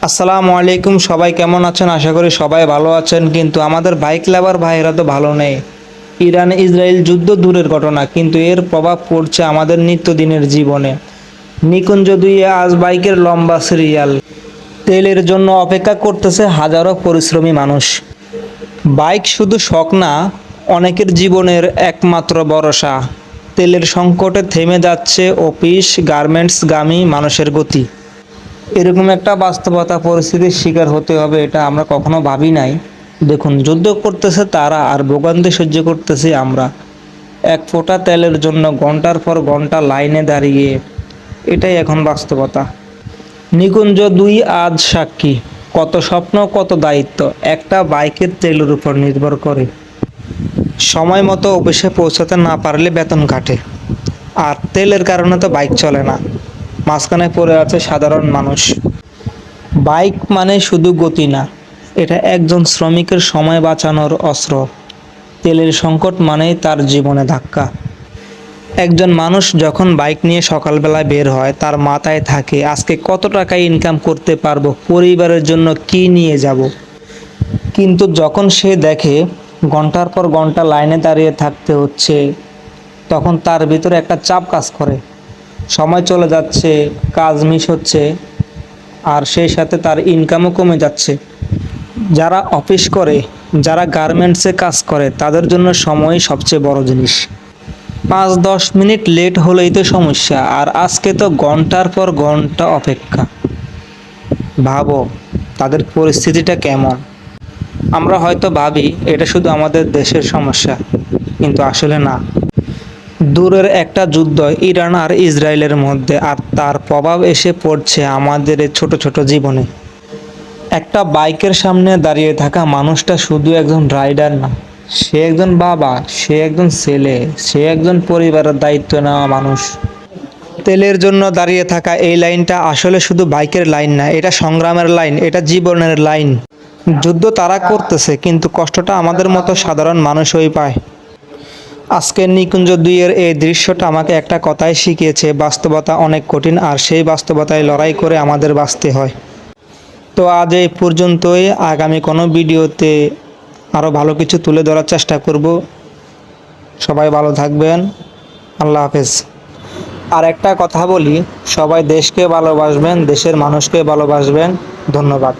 আসসালামু আলাইকুম, সবাই কেমন আছেন? আশা করি সবাই ভালো আছেন। কিন্তু আমাদের বাইক লাভার ভাইয়েরা তো ভালো নেই। ইরান ইসরায়েল যুদ্ধ দূরের ঘটনা, কিন্তু এর প্রভাব পড়ছে আমাদের নিত্যদিনের জীবনে। নিকুঞ্জ দুইয়ে আজ বাইকের লম্বা সিরিয়াল। তেলের জন্য অপেক্ষা করতেছে হাজারো পরিশ্রমী মানুষ। বাইক শুধু শখ না, অনেকের জীবনের একমাত্র ভরসা। তেলের সংকটে থেমে যাচ্ছে অফিস, গার্মেন্টসগামী মানুষের গতি। এরকম একটা বাস্তবতা পরিস্থিতির শিকার হতে হবে, এটা আমরা কখনো ভাবি নাই। দেখুন, যুদ্ধ করতেছে তারা আর ভোগান্তি সহ্য করতেছি আমরা। এক ফোঁটা তেলের জন্য ঘন্টার পর ঘন্টা লাইনে দাঁড়িয়ে, এটাই এখন বাস্তবতা। নিকুঞ্জ দুই আজ সাক্ষী। কত স্বপ্ন, কত দায়িত্ব একটা বাইকের তেলের উপর নির্ভর করে। সময় মতো অফিসে পৌঁছাতে না পারলে বেতন কাটে, আর তেলের কারণে তো বাইক চলে না। মাঝখানে পড়ে আছে সাধারণ মানুষ। বাইক মানে শুধু গতি না, এটা একজন শ্রমিকের সময় বাঁচানোর অস্ত্র। তেলের সংকট মানেই তার জীবনে ধাক্কা। একজন মানুষ যখন বাইক নিয়ে সকালবেলা বের হয়, তার মাথায় থাকে আজকে কত টাকা ইনকাম করতে পারবো, পরিবারের জন্য কি নিয়ে যাব। কিন্তু যখন সে দেখে ঘন্টার পর ঘন্টা লাইনে দাঁড়িয়ে থাকতে হচ্ছে, তখন তার ভিতরে একটা চাপ কাজ করে। সময় চলে যাচ্ছে, কাজ মিস হচ্ছে, আর সেই সাথে তার ইনকামও কমে যাচ্ছে। যারা অফিস করে, যারা গার্মেন্টসে কাজ করে, তাদের জন্য সময় সবচেয়ে বড় জিনিস। 5-10 মিনিট লেট হলেই তো সমস্যা, আর আজকে তো ঘন্টার পর ঘন্টা অপেক্ষা। ভাবো তাদের পরিস্থিতিটা কেমন। আমরা হয়তো ভাবি এটা শুধু আমাদের দেশের সমস্যা, কিন্তু আসলে না। দূরের একটা যুদ্ধ ইরান আর ইসরায়েলের মধ্যে, আর তার প্রভাব এসে পড়ছে আমাদের এই ছোট ছোট জীবনে। একটা বাইকের সামনে দাঁড়িয়ে থাকা মানুষটা শুধু একজন রাইডার না, সে একজন বাবা, সে একজন ছেলে, সে একজন পরিবারের দায়িত্ব নেওয়া মানুষ। তেলের জন্য দাঁড়িয়ে থাকা এই লাইনটা আসলে শুধু বাইকের লাইন না, এটা সংগ্রামের লাইন, এটা জীবনের লাইন। যুদ্ধ তারা করতেছে, কিন্তু কষ্টটা আমাদের মতো সাধারণ মানুষই পায়। আজকের নিকুঞ্জ দুইয়ের এই দৃশ্যটা আমাকে একটা কথাই শিখিয়েছে, বাস্তবতা অনেক কঠিন, আর সেই বাস্তবতায় লড়াই করে আমাদের বাঁচতে হয়। তো আজ এই পর্যন্তই। আগামী কোনো ভিডিওতে আরও ভালো কিছু তুলে ধরার চেষ্টা করব। সবাই ভালো থাকবেন। আল্লাহ হাফেজ। আর একটা কথা বলি, সবাই দেশকে ভালোবাসবেন, দেশের মানুষকে ভালোবাসবেন। ধন্যবাদ।